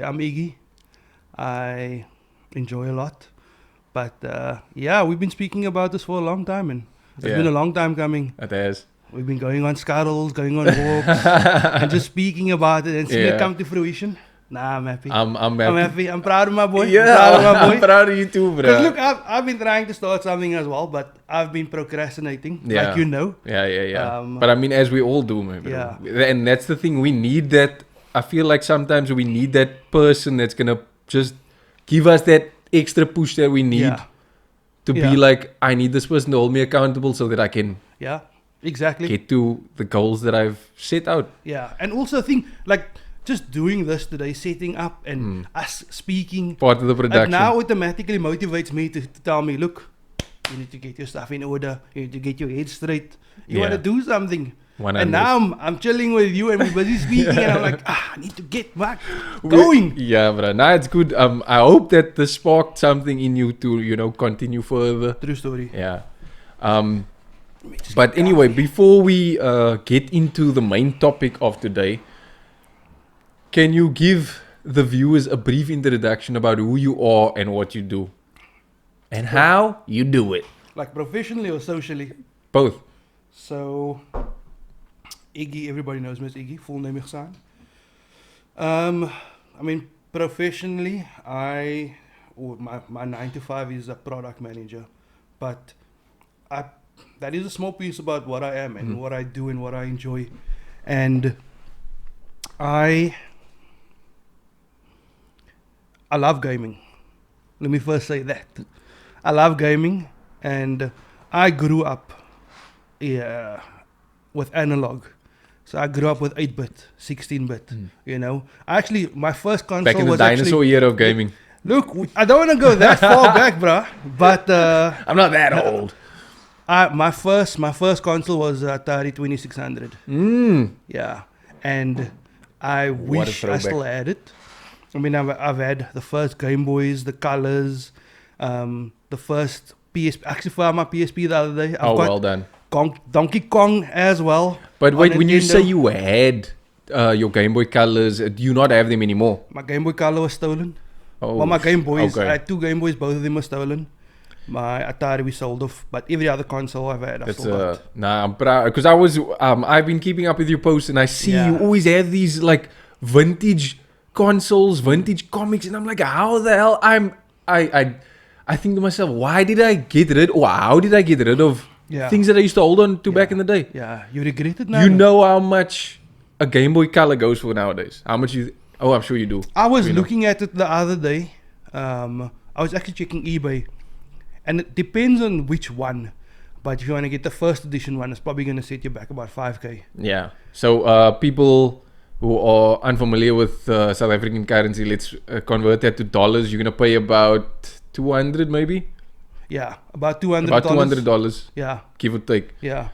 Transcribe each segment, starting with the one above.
I'm Iggy. I enjoy a lot. But yeah, we've been speaking about this for a long time, and it's been a long time coming. It has. We've been going on scuttles, going on walks, and just speaking about it and seeing it come to fruition. Nah, I'm happy. I'm I'm happy. happy. I'm proud of my boy. Yeah, I'm proud of my boy. I'm proud of you too, bro. Because look, I've been trying to start something as well, but I've been procrastinating, like you know. Yeah. But I mean, as we all do, man. Yeah. And that's the thing. We need that. I feel like sometimes we need that person that's gonna just give us that extra push that we need to be like, I need this person to hold me accountable so that I can exactly get to the goals that I've set out. Yeah, and also think like just doing this today, setting up and us speaking, part of the production. It now automatically motivates me to tell me, look, you need to get your stuff in order. You need to get your head straight. You want to do something. 100. And now I'm chilling with you and we're busy speaking and I'm like, I need to get back going. Yeah, bro. Nah, it's good. I hope that this sparked something in you to, continue further. True story. Yeah. But anyway, before we get into the main topic of today, can you give the viewers a brief introduction about who you are and what you do? And how you do it? Like professionally or socially? Both. So, Iggy, everybody knows me as Iggy, full name Igy30. I mean, professionally, my 9 to 5 is a product manager. But that is a small piece about what I am and what I do and what I enjoy. And I love gaming. Let me first say that. I love gaming, and I grew up with analog. So I grew up with 8-bit, 16-bit, Actually, my first console back in the was dinosaur era of gaming. Look, I don't want to go that far back, bruh. But I'm not that old. My first console was Atari 2600. Yeah, and I wish I still had it. I mean, I've had the first Game Boys, the colors, the first PSP. Actually, for my PSP the other day, I've got well done. Donkey Kong as well. But wait, when you say you had your Game Boy colors, do you not have them anymore? My Game Boy color was stolen. Oh, well, my Game Boys, I had 2 Game Boys, both of them were stolen. My Atari we sold off, but every other console I've had, I've still got. Nah, I'm proud because I've been keeping up with your posts, and I see you always have these like vintage consoles, vintage comics, and I'm like, how the hell? I think to myself, why did I get rid? Or how did I get rid of things that I used to hold on to back in the day? Yeah, you regret it now. You know how much a Game Boy Color goes for nowadays? How much you? Oh, I'm sure you do. I was looking at it the other day. I was actually checking eBay. And it depends on which one. But if you want to get the first edition one, it's probably going to set you back about 5K. Yeah. So people who are unfamiliar with South African currency, let's convert that to dollars. You're going to pay about 200 maybe? Yeah, about $200. About $200. Yeah. Give or take. Yeah.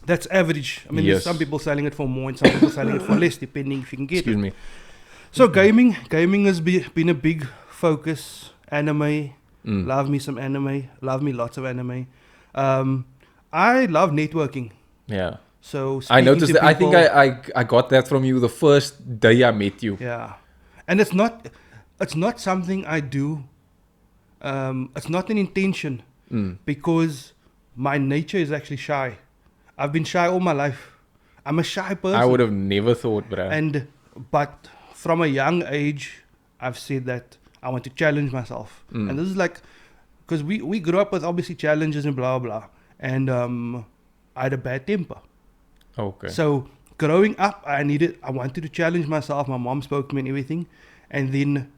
That's average. I mean, there's some people selling it for more and some people selling it for less, depending if you can get it. Excuse me. So gaming has been a big focus. Anime. Love me some anime. Love me lots of anime. I love networking. Yeah. So I noticed that. I think I got that from you the first day I met you. Yeah. And it's not something I do. It's not an intention because my nature is actually shy. I've been shy all my life. I'm a shy person. I would have never thought, bro. But from a young age, I've said that I want to challenge myself. And this is like, because we grew up with obviously challenges and blah, blah. And I had a bad temper. Okay. So growing up, I wanted to challenge myself. My mom spoke to me and everything. And then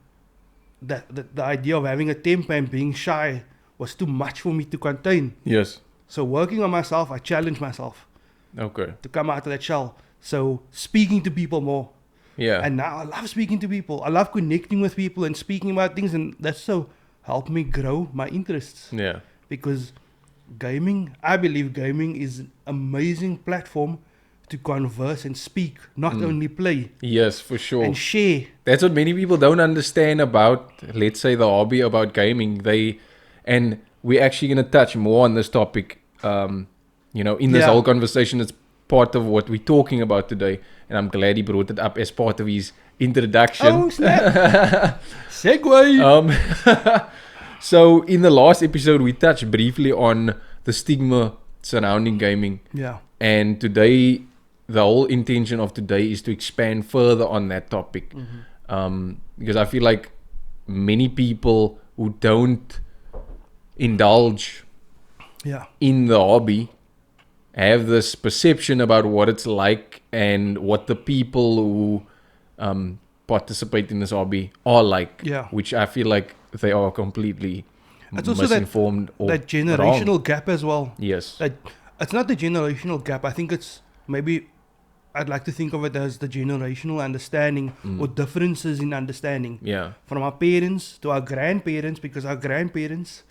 the idea of having a temper and being shy was too much for me to contain. Yes. So working on myself, I challenged myself. Okay. To come out of that shell. So speaking to people more. Yeah. And now I love speaking to people. I love connecting with people and speaking about things. And that's so helped me grow my interests. Yeah. Because I believe gaming is an amazing platform to converse and speak, not only play. Yes, for sure. And share. That's what many people don't understand about, let's say, the hobby about gaming. And we're actually going to touch more on this topic, in this whole conversation. It's part of what we're talking about today, and I'm glad he brought it up as part of his introduction. Oh, snap. Segue. So in the last episode, we touched briefly on the stigma surrounding gaming. Yeah. And today, the whole intention of today is to expand further on that topic. Because I feel like many people who don't indulge in the hobby have this perception about what it's like and what the people who participate in this hobby are like, which I feel like they are completely misinformed or that generational wrong. gap as well. Yes. It's not the generational gap. I think it's maybe, I'd like to think of it as the generational understanding or differences in understanding. Yeah. From our parents to our grandparents, because our grandparents,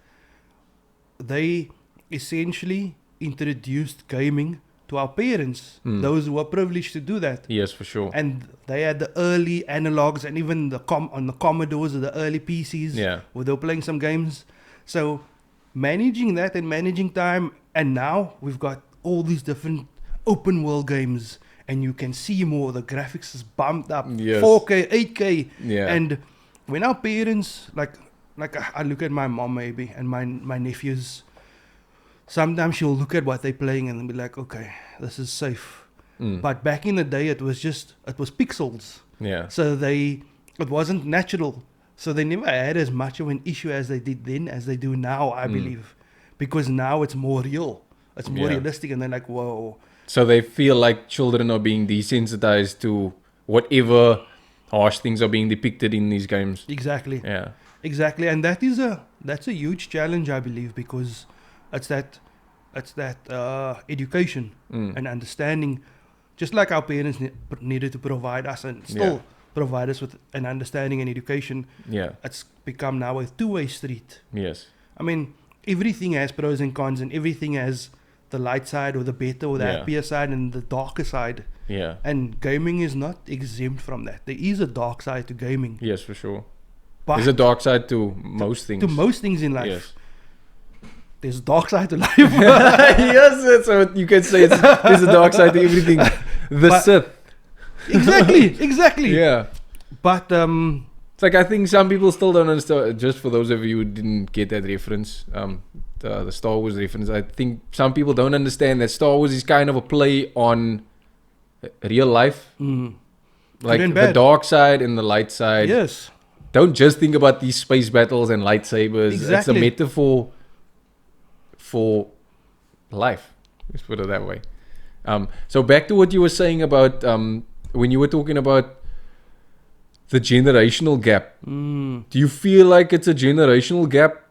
they essentially introduced gaming to our parents, those who were privileged to do that. Yes, for sure. And they had the early analogs and even on the Commodores or the early PCs where they were playing some games. So managing that and managing time, and now we've got all these different open world games, and you can see more. The graphics is bumped up, 4K, 8K. Yeah. And when our parents, like I look at my mom maybe and my nephews, sometimes she'll look at what they're playing and be like, okay, this is safe. But back in the day, it was pixels. Yeah. So it wasn't natural. So they never had as much of an issue as they did then as they do now, I believe. Because now it's more real. It's more realistic, and they're like, whoa. So they feel like children are being desensitized to whatever harsh things are being depicted in these games. Exactly. Yeah. Exactly. And that's a huge challenge, I believe, because it's that education and understanding, just like our parents needed to provide us and still provide us with an understanding and education. Yeah. It's become now a two-way street. Yes. I mean, everything has pros and cons, and everything has the light side or the better or the happier side and the darker side. Yeah. And gaming is not exempt from that. There is a dark side to gaming. Yes, for sure. But there's a dark side to most things. To most things in life. Yes. There's a dark side to life. Yes, that's what you can say. There's a dark side to everything. The Sith. Exactly. Yeah. But it's like, I think some people still don't understand. Just for those of you who didn't get that reference, the Star Wars reference, I think some people don't understand that Star Wars is kind of a play on real life. Like the dark side and the light side. Yes. Don't just think about these space battles and lightsabers. Exactly. It's a metaphor for life. Let's put it that way. So back to what you were saying about when you were talking about the generational gap. Do you feel like it's a generational gap?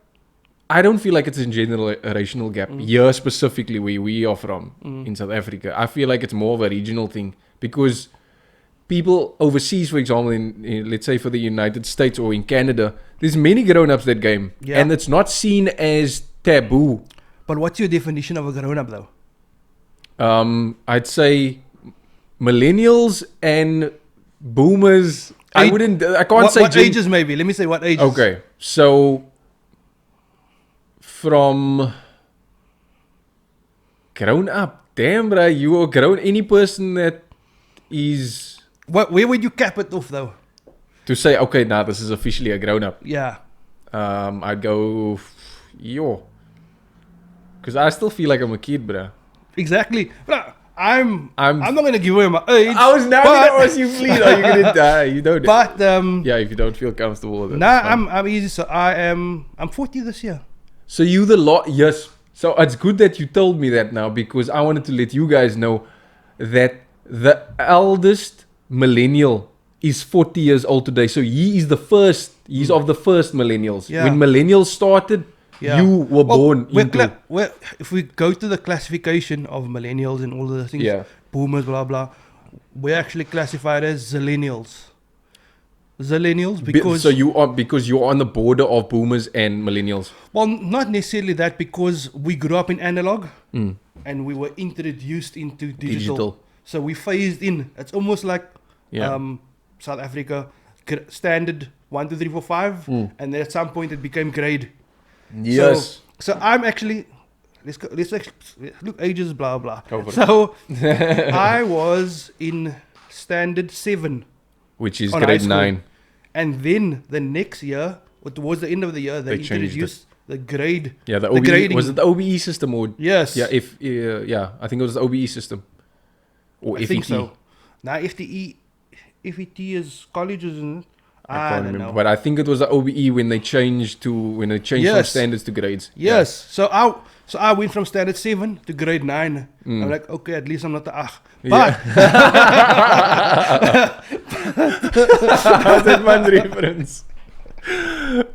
I don't feel like it's a generational gap here specifically where we are from in South Africa. I feel like it's more of a regional thing because people overseas, for example, in let's say for the United States or in Canada, there's many grown-ups that game, and it's not seen as taboo. But what's your definition of a grown-up though? I'd say millennials and boomers. I can't say what ages maybe. Let me say what ages. Okay, so from grown up, damn, bro, you are grown. Any person that is where would you cap it off though? To say, okay, now this is officially a grown up. Yeah. I'd go, because I still feel like I'm a kid, bro. Exactly, bro. I'm not gonna give away my age. I was now gonna ask you, please. Are you gonna die? You don't. But yeah, if you don't feel comfortable with it. Nah, I'm easy. So I'm 40 this year. So yes. So it's good that you told me that now because I wanted to let you guys know that the eldest millennial is 40 years old today. So he is the first. He's of the first millennials. Yeah. When millennials started. Yeah. You were born into... if we go to the classification of millennials and all the things, boomers, blah, blah, we're actually classified as zillennials. Zillennials because... So because you're on the border of boomers and millennials? Well, not necessarily that, because we grew up in analog and we were introduced into digital. So we phased in. It's almost like South Africa, standard 1, 2, 3, 4, 5, and then at some point it became grade. Yes. So I'm actually let's look ages, blah blah. Go for it. So I was in standard 7, which is on high grade school. 9. and then the next year, or towards the end of the year, they They changed introduced the grade. Yeah, the The OBE. grading. Was it the OBE system or? Yes. Yeah, yeah, I think it was the OBE system. Or I FET. think so. Now FET is colleges, isn't it? I can't remember, know. but I think it was the OBE when they changed from Yes. standards to grades. Yes. So I went from standard 7 to grade 9. I'm like, okay, at least I'm not the ach. But How's that one reference?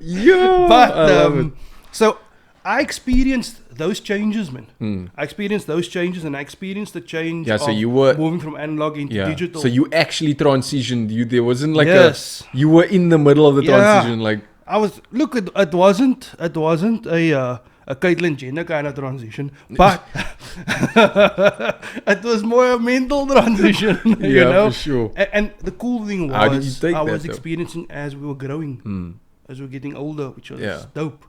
Yeah, but I love it. so I experienced those changes, man. Hmm. I experienced those changes, and I experienced the change. Yeah, so of you were- moving from analog into Yeah. digital. So you actually transitioned. There wasn't like Yes. you were in the middle of the Yeah. transition. Like, I was it wasn't a Caitlyn Jenner kind of transition, but it was more a mental transition. You yeah, know? for sure. And the cool thing How did you was take I that, was though? experiencing as we were growing, as we were getting older, which was Yeah. dope.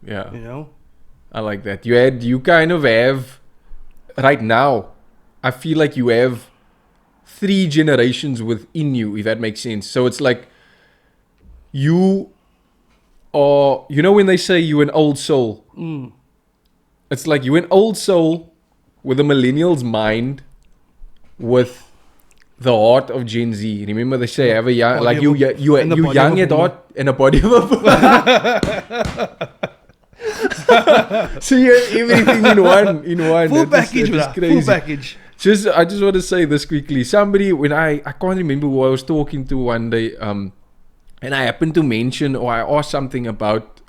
Yeah. You know. I like that. You kind of have right now. I feel like you have 3 generations within you, if that makes sense. So it's like you are, when they say you're an old soul. It's like you're an old soul with a millennial's mind, with the heart of Gen Z. Remember they say have a young, Body like of you a- you and the you body young of a at boomer. heart and a body of a so you have everything in one. Full That is package, bruh. Full crazy. package. I just want to say this quickly. Somebody, when I can't remember who I was talking to one day, and I happened to mention, or I asked something about,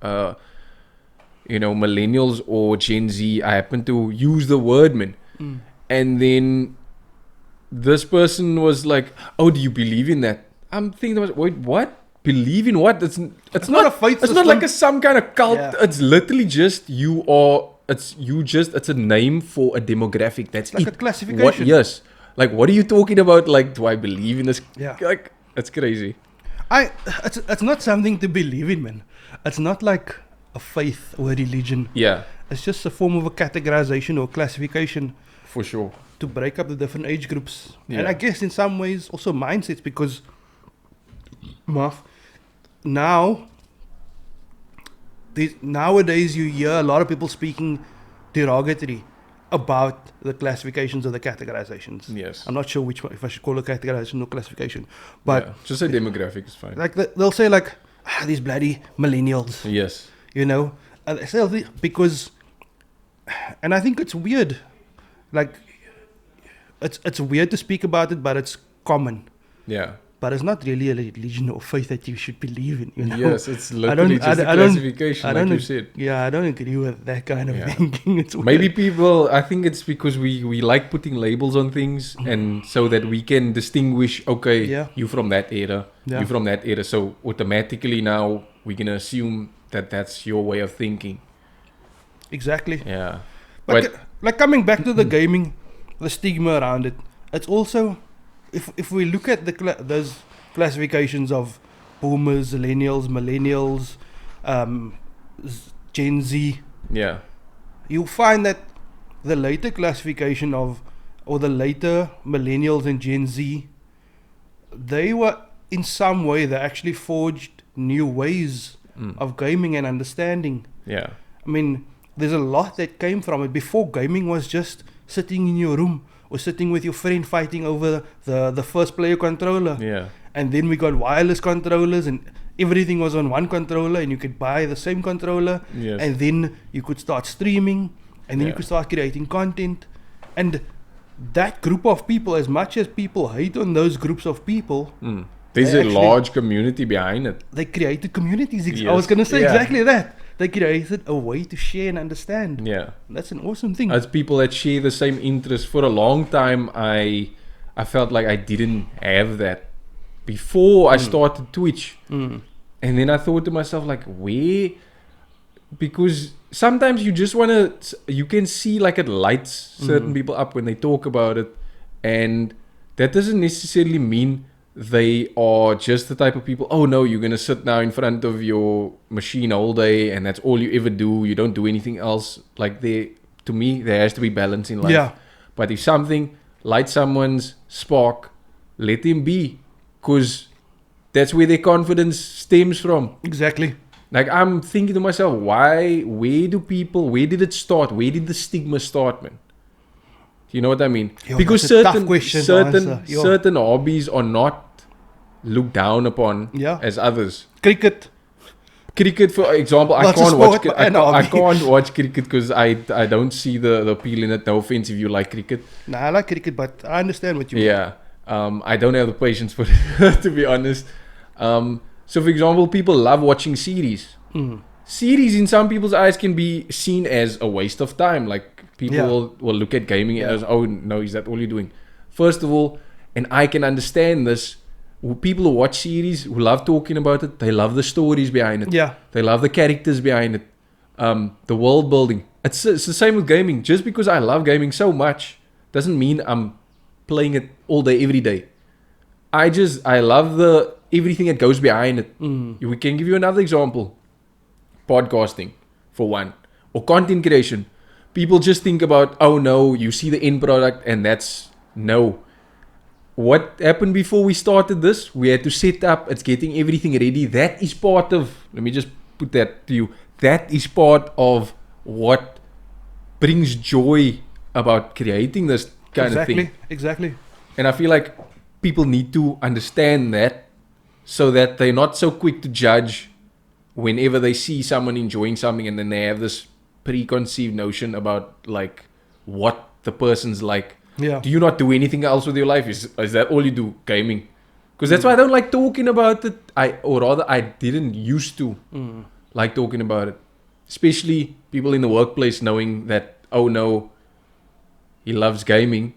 millennials or Gen Z. I happened to use the word, man. And then this person was like, "Oh, do you believe in that?" I'm thinking, wait, what? Believe in what? It's not a faith It's not system. like some kind of cult. Yeah. It's literally just it's a name for a demographic. That's Like it. a classification. What? Yes. Like, what are you talking about? Like, do I believe in this? Yeah. Like, that's crazy. It's not something to believe in, man. It's not like a faith or a religion. Yeah, It's just a form of a categorization or classification for sure. to break up the different age groups. Yeah. And I guess in some ways also mindsets, because nowadays you hear a lot of people speaking derogatory about the classifications or the categorizations. Yes. I'm not sure which one, if I should call it categorization or classification. But Yeah. Just say demographic is fine. like they'll say like, these bloody millennials, Yes. you know, and they say because, and I think it's weird, like it's weird to speak about it, but it's common. Yeah. But it's not really a religion or faith that you should believe in. You know? Yes, it's literally just a classification, like you said. Yeah, I don't agree with that kind of Yeah. thinking. It's weird. Maybe people, I think it's because we like putting labels on things, and so that we can distinguish, okay, Yeah. you from that era, Yeah. you from that era. So automatically now we're going to assume that that's your way of thinking. Exactly. Yeah. But like coming back to the gaming, the stigma around it, it's also, if we look at those classifications of boomers, millennials, Gen Z, Yeah. you'll find that the later classification or the later millennials and Gen Z, they were in some way, they actually forged new ways of gaming and understanding. Yeah. I mean, there's a lot that came from it. Before, gaming was just sitting in your room or sitting with your friend fighting over the first player controller. Yeah. And then we got wireless controllers, and everything was on one controller, and you could buy the same controller. Yes. And then you could start streaming, and then you Yeah. could start creating content. And that group of people, as much as people hate on those groups of people, There's They a actually- large community behind it. they created communities. I Yes. was going to say Yeah. exactly that. They created a way to share and understand. Yeah. That's an awesome thing. As people that share the same interest. For a long time, I felt like I didn't have that before I started Twitch. And then I thought to myself, like, where? Because sometimes you just want to, you can see like it lights certain people up when they talk about it. And that doesn't necessarily mean they are just the type of people, oh no, you're going to sit now in front of your machine all day and that's all you ever do. You don't do anything else. Like to me, there has to be balance in life. Yeah. But if something lights someone's spark, let him be. Because that's where their confidence stems from. Exactly. Like I'm thinking to myself, where did it start? Where did the stigma start, man? You know what I mean? Because certain hobbies are not looked down upon as others. Cricket, for example, I can't watch cricket because I don't see the appeal in it. No offense if you like cricket. Nah, I like cricket, but I understand what you mean. Yeah, I don't have the patience for it, to be honest. So, for example, people love watching series. Series, in some people's eyes, can be seen as a waste of time. Like, people will look at gaming as, oh, no, is that all you're doing? First of all, and I can understand this, people who watch series, who love talking about it, they love the stories behind it. Yeah. They love the characters behind it. The world building. It's the same with gaming. Just because I love gaming so much doesn't mean I'm playing it all day, every day. I love everything that goes behind it. We can give you another example. Podcasting, for one. Or content creation. People just think about, oh no, you see the end product and that's no. What happened before we started this? We had to set up, it's getting everything ready. That is part of, let me just put that to you. That is part of what brings joy about creating this kind of thing. Exactly. And I feel like people need to understand that so that they're not so quick to judge whenever they see someone enjoying something and then they have this preconceived notion about like what the person's like. Yeah. Do you not do anything else with your life? Is that all you do? Gaming? Because that's why I don't like talking about it. I didn't used to like talking about it. Especially people in the workplace knowing that, oh no, he loves gaming.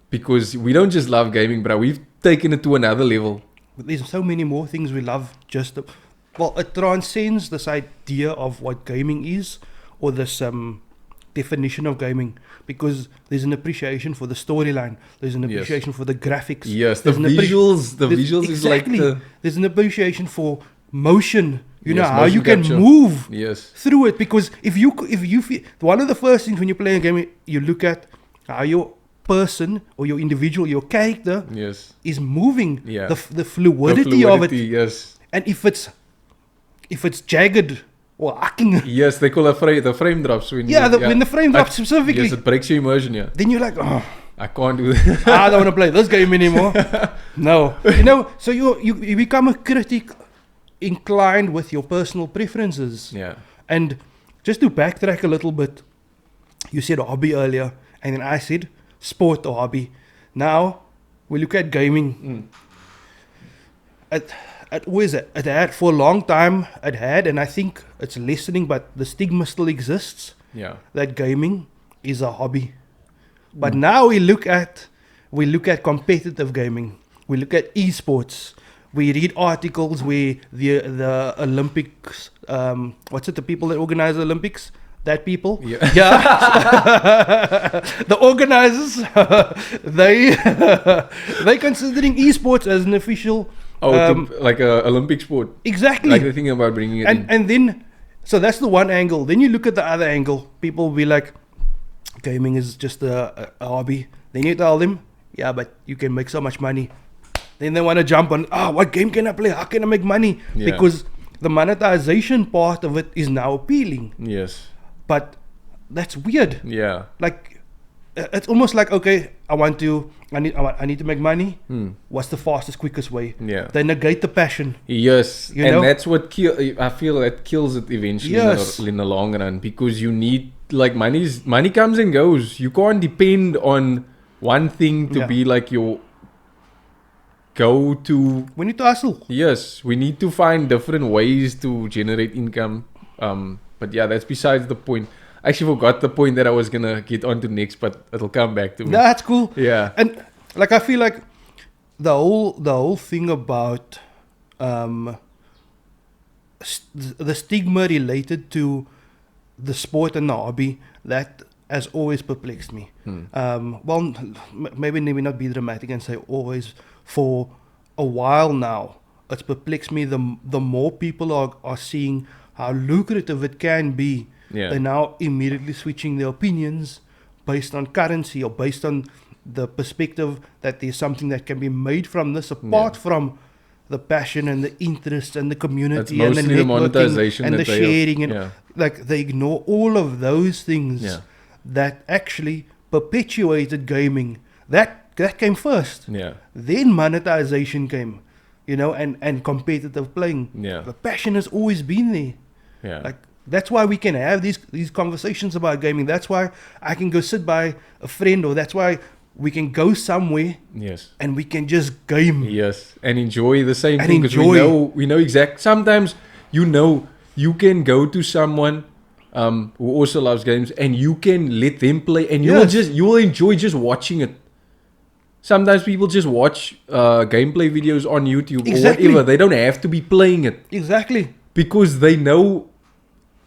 Because we don't just love gaming, bro. We've taken it to another level. There's so many more things we love. It transcends this idea of what gaming is, or this definition of gaming, because there's an appreciation for the storyline. There's an appreciation for the graphics. Yes, the visuals. The visuals is like there's an appreciation for motion. You know how motion you can capture. move through it. Because if you feel, one of the first things when you play a game, you look at how your person or your individual, your character is moving. Yeah. The fluidity of it. Yes. And if it's jagged or arcing. Yes, they call it the frame drops. When the frame drops specifically. Yes, it breaks your immersion, Then you're like, oh, I can't do that. I don't want to play this game anymore. No. You know, so you become a critic inclined with your personal preferences. Yeah. And just to backtrack a little bit, you said hobby earlier, and then I said sport or hobby. Now, we look at gaming. It had for a long time, and I think it's lessening, but the stigma still exists. Yeah. That gaming is a hobby. But now we look at competitive gaming. We look at esports. We read articles where the Olympics, the people that organize the Olympics? That people? Yeah. The organizers, they considering esports as an official like a Olympic sport. Exactly. Like the thing about bringing it in. And then, so that's the one angle. Then you look at the other angle. People will be like, gaming is just a hobby. Then you tell them, yeah, but you can make so much money. Then they want to jump on, what game can I play? How can I make money? Yeah. Because the monetization part of it is now appealing. Yes. But that's weird. Yeah. Like, it's almost like, okay, I need to make money. What's the fastest, quickest way? Yeah. They negate the passion. Yes. You know? That's what I feel that kills it eventually in the long run, because you need, like, money comes and goes. You can't depend on one thing to be like your go-to. We need to hustle. Yes. We need to find different ways to generate income. But yeah, that's besides the point. I actually forgot the point that I was gonna get onto next, but it'll come back to me. That's cool. Yeah. And like, I feel like the whole thing about the stigma related to the sport and the hobby, that has always perplexed me. Maybe not be dramatic and say always, for a while now, it's perplexed me the more people are seeing how lucrative it can be. Yeah. They're now immediately switching their opinions based on currency or based on the perspective that there's something that can be made from this apart from the passion and the interest and the community and the mostly the networking monetization and that the they sharing and yeah. like they ignore all of those things Yeah. that actually perpetuated gaming. That came first. Yeah. Then monetization came, you know, and competitive playing. Yeah. The passion has always been there. Yeah. Like that's why we can have these conversations about gaming. That's why I can go sit by a friend, or that's why we can go somewhere Yes. and we can just game. Yes. And enjoy the same And thing, because we know exact. Sometimes you can go to someone who also loves games, and you can let them play, and you will enjoy just watching it. Sometimes people just watch gameplay videos on YouTube or whatever. They don't have to be playing it. Exactly. Because they know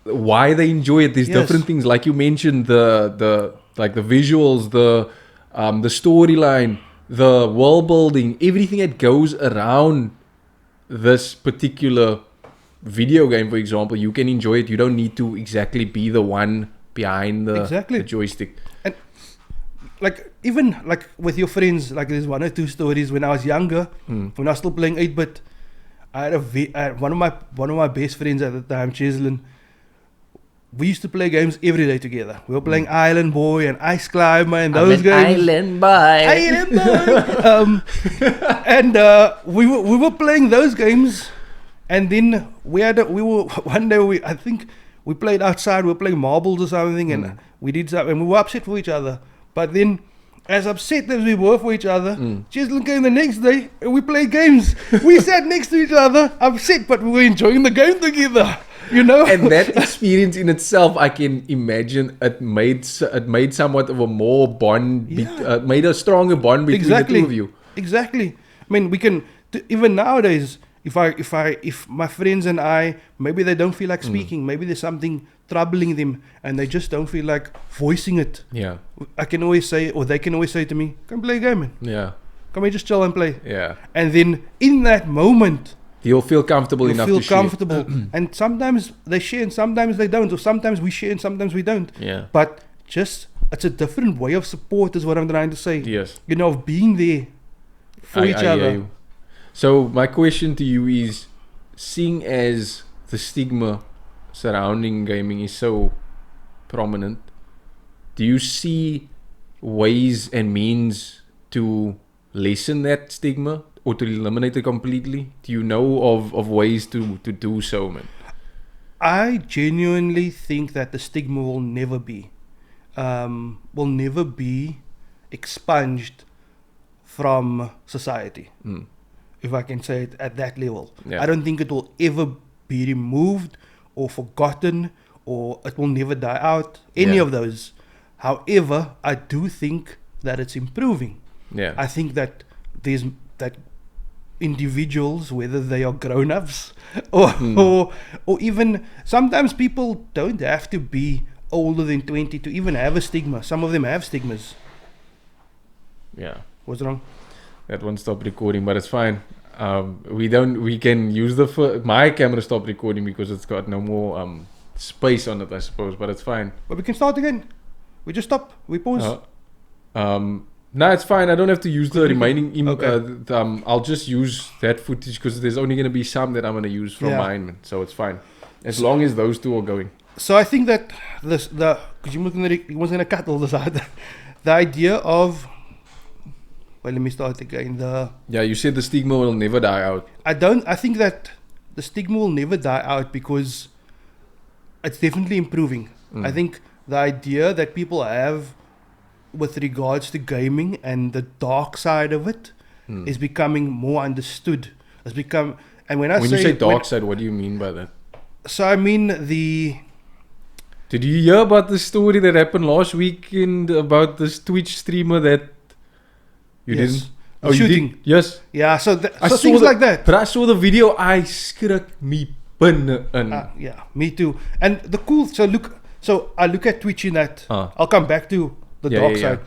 why they enjoy it. There's different things, like you mentioned, the visuals, the storyline, the world building, everything that goes around this particular video game, for example. You can enjoy it. You don't need to exactly be the one behind the joystick. And like even like with your friends, like there's one or two stories when I was younger, when I was still playing 8-bit. I had one of my best friends at the time, Cheslin. We used to play games every day together. We were playing Island Boy and Ice Climber and those games. Island Boy. And we were playing those games, and then I think we played outside. We were playing marbles or something, and we did something. And we were upset for each other. But then, as upset as we were for each other, Cheslin came the next day and we played games. We sat next to each other, upset, but we were enjoying the game together. You know, and that experience in itself, I can imagine it made somewhat of a more bond, made a stronger bond between the two of you. Exactly. I mean, we can even nowadays. If my friends and I, maybe they don't feel like speaking, maybe there's something troubling them, and they just don't feel like voicing it. Yeah. I can always say, or they can always say to me, "Come play a game, man. Yeah. Come here, just chill and play." Yeah. And then in that moment, you'll feel comfortable enough to share. And sometimes they share and sometimes they don't. Or sometimes we share and sometimes we don't. Yeah. But just, it's a different way of support is what I'm trying to say. Yes. You know, of being there for each other. You. So my question to you is, seeing as the stigma surrounding gaming is so prominent, do you see ways and means to lessen that stigma? Or to eliminate it completely? Do you know of ways to do so, man? I genuinely think that the stigma will never be expunged from society, if I can say it at that level. I don't think it will ever be removed or forgotten, or it will never die out, any of those. However, I do think that it's improving. I think that there's that individuals, whether they are grown-ups or even sometimes people don't have to be older than 20 to even have a stigma. Some of them have stigmas. Yeah. What's wrong? That one stopped recording, but it's fine. We can use my camera stopped recording because it's got no more space on it, I suppose, but it's fine. But we can start again. We just stop. We pause. No, it's fine. I don't have to use the remaining. I'll just use that footage because there's only going to be some that I'm going to use from mine, so it's fine. As long as those two are going. So I think that because you was going to cut all this out. The idea of, well, let me start again. You said the stigma will never die out. I think that the stigma will never die out because it's definitely improving. I think the idea that people have with regards to gaming and the dark side of it is becoming more understood. And when you say dark side, what do you mean by that? So I mean Did you hear about the story that happened last weekend about this Twitch streamer that you didn't? Oh, shooting. You did? Yes. Yeah. So things like that. But I saw the video. I skrik me binne in. Yeah, me too. And the cool. So I look at Twitch in that. I'll come back to the dark side.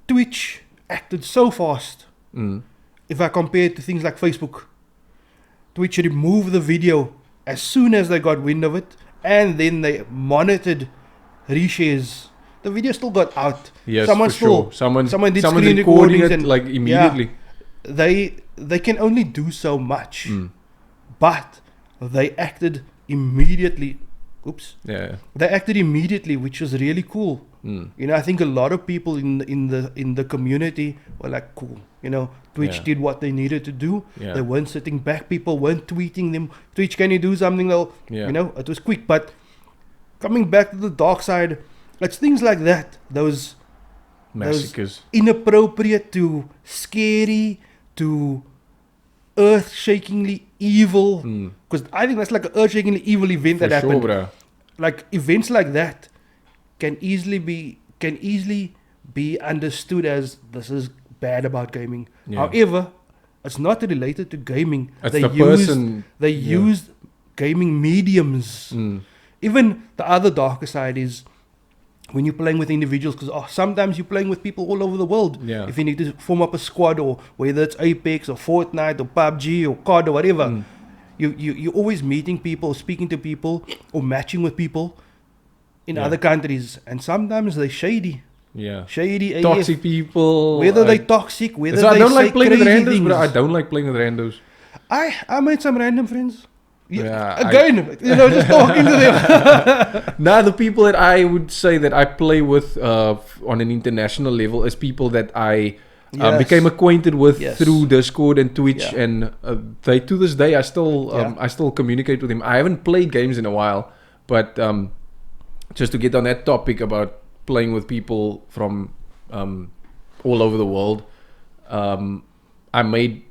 Twitch acted so fast if I compare it to things like Facebook, Twitch removed the video as soon as they got wind of it, and then they monitored reshares. The video still got out. Yes, Someone for still, sure. Someone's did recording screen recordings it and like immediately. They can only do so much, but they acted immediately. Oops. Yeah. They acted immediately, which was really cool. Mm. You know, I think a lot of people in the community were like, cool. You know, Twitch did what they needed to do. Yeah. They weren't sitting back. People weren't tweeting them. Twitch, can you do something? Though, you know, it was quick. But coming back to the dark side, it's things like that. Those Massacres. Inappropriate to scary to earth-shakingly evil. Because I think that's like an earth-shakingly evil event that happened. Bro. Like events like that can easily be understood as this is bad about gaming. Yeah. However, it's not related to gaming. It's the person. They used gaming mediums. Even the other darker side is when you're playing with individuals, because sometimes you're playing with people all over the world. Yeah. If you need to form up a squad, or whether it's Apex or Fortnite or PUBG or COD or whatever, you're always meeting people, speaking to people, or matching with people in other countries, and sometimes they're shady. Yeah. Shady AF. Toxic people. Whether they're toxic, whether So they I don't say like playing with crazy randos, things. bro. I don't like playing with randos. I made some random friends. Yeah, Again, just talking to them. Now, the people that I would say that I play with on an international level is people that I became acquainted with through Discord and Twitch, and they, to this day, I still communicate with them. I haven't played games in a while, but just to get on that topic about playing with people from all over the world, I made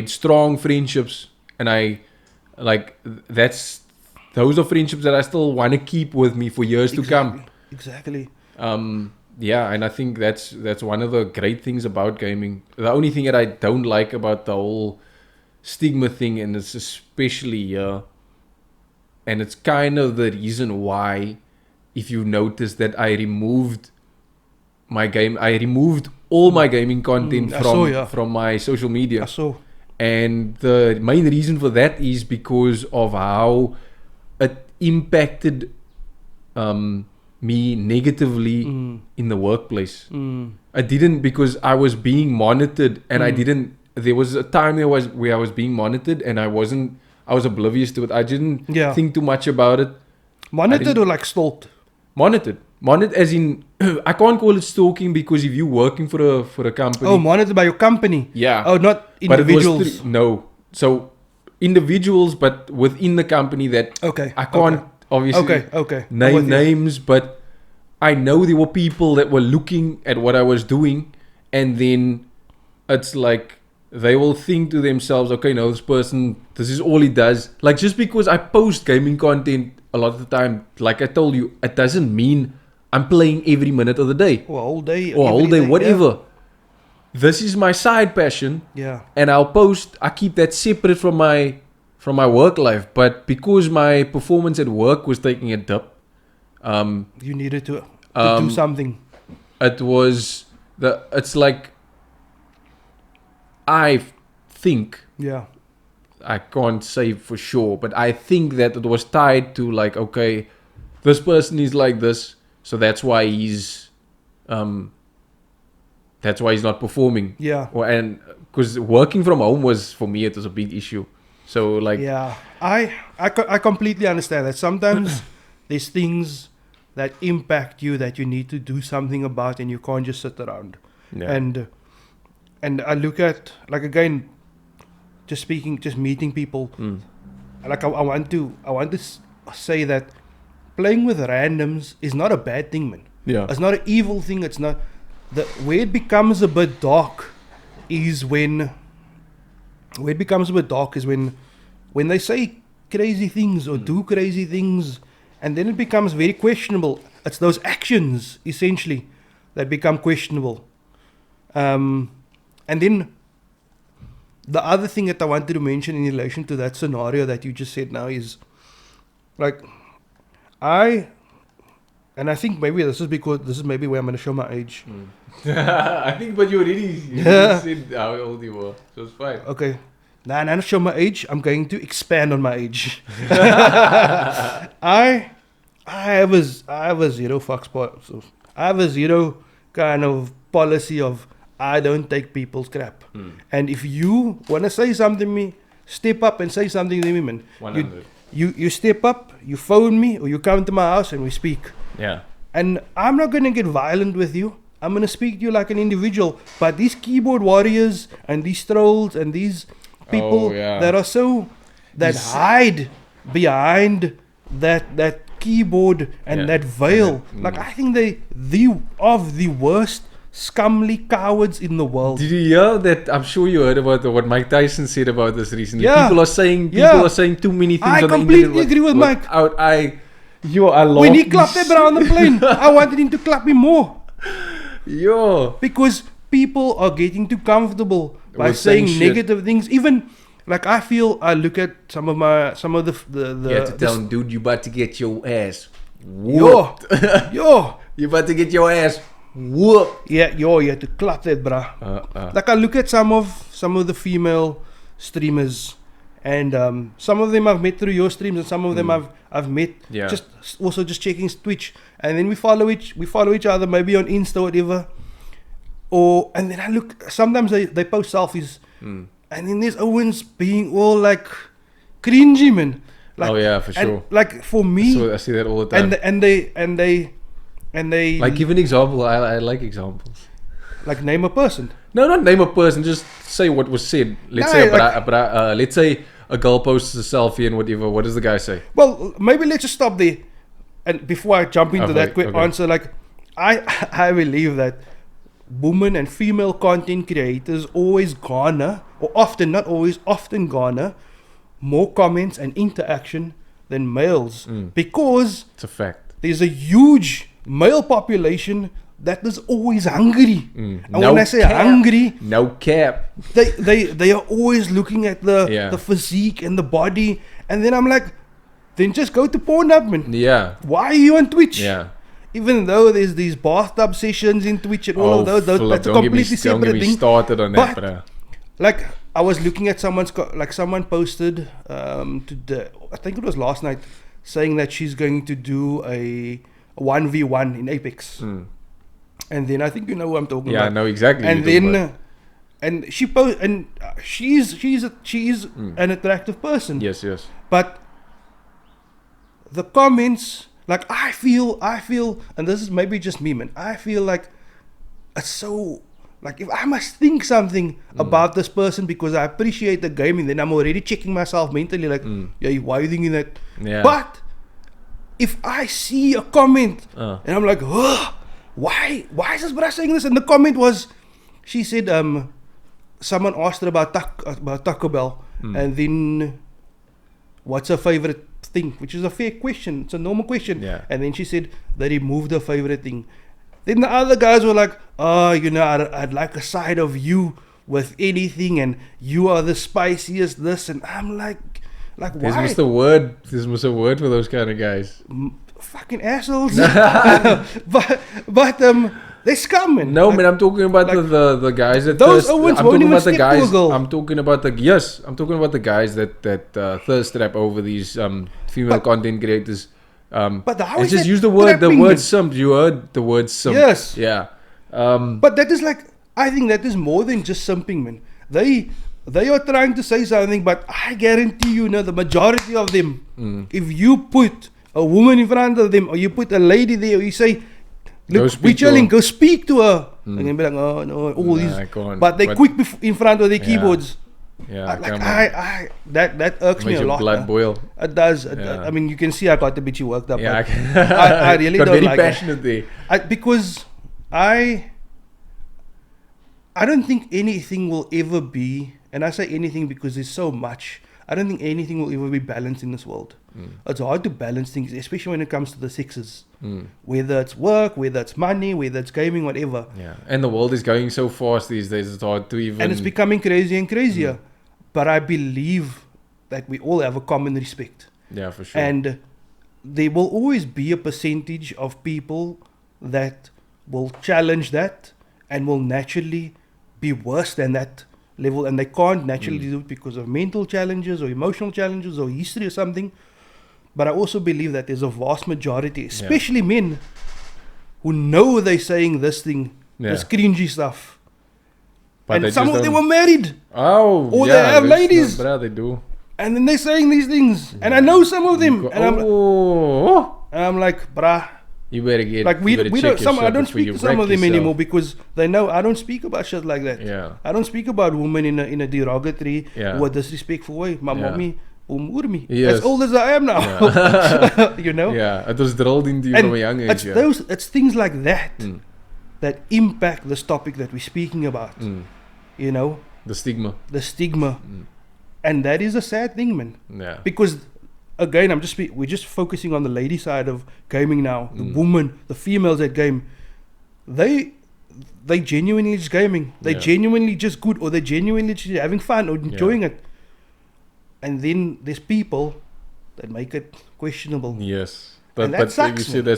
strong friendships, and those are friendships that I still want to keep with me for years to come. Exactly. Yeah, and I think that's one of the great things about gaming. The only thing that I don't like about the whole stigma thing, and it's especially and it's kind of the reason why, if you notice, that I removed all my gaming content from my social media. I saw. And the main reason for that is because of how it impacted me negatively in the workplace. I didn't, because I was being monitored, and there was a time where I was being monitored, and I was oblivious to it. I didn't think too much about it. Monitored or like stalked? Monitored as in, I can't call it stalking, because if you're working for a company. Oh, monitored by your company. Yeah. Oh, not individuals. No. So individuals, but within the company that I can't obviously name names, but I know there were people that were looking at what I was doing, and then it's like they will think to themselves, okay, no, this is all he does. Like, just because I post gaming content a lot of the time, like I told you, it doesn't mean I'm playing every minute of the day. Or a whole day. Or a whole day, whatever. Yeah. This is my side passion. Yeah. And I keep that separate from my work life. But because my performance at work was taking a dip, you needed to do something. It's like, I think, I can't say for sure, but I think that it was tied to, like, okay, this person is like this, so that's why he's not performing. Yeah. And because working from home was, for me, it was a big issue. So, like, I completely understand that. Sometimes there's things that impact you that you need to do something about, and you can't just sit around. Yeah. And I look at, like, again, just meeting people. Like, I want to say that playing with randoms is not a bad thing, man. Yeah. It's not an evil thing. It's not. Where it becomes a bit dark is when they say crazy things or do crazy things, and then it becomes very questionable. It's those actions, essentially, that become questionable. And then the other thing that I wanted to mention in relation to that scenario that you just said now is, like, I And I think maybe this is maybe where I'm going to show my age. I think, but you already said how old you were, so it's fine. Okay. Now, I'm not show my age. I'm going to expand on my age. I have a zero fucks. I have a zero kind of policy of I don't take people's crap. And if you want to say something to me, step up and say something to me, man. 100. You step up, you phone me, or you come to my house and we speak. Yeah. And I'm not going to get violent with you. I'm going to speak to you like an individual. But these keyboard warriors and these trolls and these people that are hide behind that keyboard and that veil. Like, I think the worst scumly cowards in the world. Did you hear that? I'm sure you heard about what Mike Tyson said about this recently. Yeah. People are saying too many things I on the internet. completely agree with Mike. I love When he clapped that bra on the plane, I wanted him to clap me more. Yo. Because people are getting too comfortable by With saying saying negative things. Even like I look at some of the You have to tell him, dude, you about to get your ass whooped. yo. You about to get your ass whooped. Yeah, you have to clap that, bruh. Like I look at some of the female streamers, and some of them I've met through your streams, and some of them I've met just checking Twitch, and then we follow each other maybe on Insta or whatever. And then I look, sometimes they post selfies, and then there's Owens being all like cringy, man. Like, oh yeah, for sure. Like for me, I see that all the time. And they like, give an example. I like examples. Like name a person. No, not name a person. Just say what was said. Let's say a girl posts a selfie and whatever. What does the guy say? Well, maybe let's just stop there. And before I jump into that quick answer, like I believe that women and female content creators always garner, or often, not always, often garner more comments and interaction than males, because it's a fact. There's a huge male population that is always hungry. And when I say hungry, no cap, they are always looking at the physique and the body, and then I'm like, then just go to Pornhub, man. Yeah. Why are you on Twitch? Yeah. Even though there's these bathtub sessions in Twitch and all of those that's a completely separate thing. Don't get me started on that, but like I was looking at someone posted today, I think it was last night, saying that she's going to do a 1v1 in Apex. And then I think you know who I'm talking about. Yeah, I know exactly. And then and she she's an attractive person. Yes. But the comments, like I feel, and this is maybe just me, man, I feel like it's so, like if I must think something about this person because I appreciate the game, and then I'm already checking myself mentally, like, why are you thinking that? Yeah. But if I see a comment and I'm like, why is this brother saying this? And the comment was, she said, someone asked her about Taco Bell, and then what's her favorite thing, which is a fair question, it's a normal question. And then she said they removed her favorite thing. Then the other guys were like, I'd like a side of you with anything, and you are the spiciest this, and I'm like why? There's a word for those kind of guys. Fucking assholes. but they scum, man. No, man, I'm talking about the guys that those Owens won't even step to a girl. I'm talking about the guys that thirst trap over these female content creators. But how is just use the word simp. You heard the word simp. Yes. Yeah. But that is like, I think that is more than just simping, man. They are trying to say something, but I guarantee you, the majority of them, if you put a woman in front of them, or you put a lady there, or you say, look, we're chilling, go speak to her. They're going to be like, oh, no, all these. But they're quick in front of their keyboards. Yeah, that irks me a lot. Blood boil. It does. I mean, you can see I got a bit worked up. Yeah, I really don't very like passionate it. there. Because I don't think anything will ever be, and I say anything because there's so much, I don't think anything will ever be balanced in this world. It's hard to balance things, especially when it comes to the sexes. Whether it's work, whether it's money, whether it's gaming, whatever. Yeah, and the world is going so fast these days, it's hard to even... And it's becoming crazier and crazier. But I believe that we all have a common respect. Yeah, for sure. And there will always be a percentage of people that will challenge that and will naturally be worse than that level, and they can't naturally do it because of mental challenges or emotional challenges or history or something. But I also believe that there's a vast majority, especially men, who know they're saying this thing, this cringy stuff. But and some of them were married. Oh, or they have ladies. They do. And then they're saying these things. And I know some of them. And I'm like, bruh. You better get like we don't. I don't speak to some of them anymore because they know I don't speak about shit like that. Yeah. I don't speak about women in a derogatory or disrespectful way. My mommy me. As old as I am now. Yeah. You know? Yeah. It was drilled into you from a young age. It's things like that that impact this topic that we're speaking about. You know? The stigma. And that is a sad thing, man. Yeah. Because again, we're just focusing on the lady side of gaming now. The woman, the females that game, they genuinely just gaming. They genuinely just good, or they genuinely just having fun or enjoying it. And then there's people that make it questionable. Yes, but sucks, you see,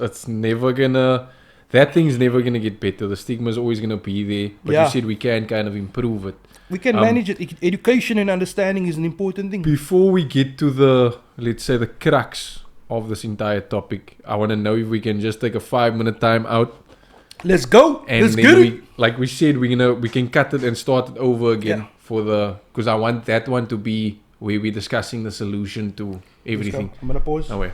it's never gonna. That thing's never gonna get better. The stigma's always gonna be there. But you said we can kind of improve it. We can manage it. Education and understanding is an important thing. Before we get to let's say the crux of this entire topic, I want to know if we can just take a 5-minute time out. Let's go. And let's then like we said, we can cut it and start it over again because I want that one to be where we're discussing the solution to everything. I'm gonna pause. Oh wait.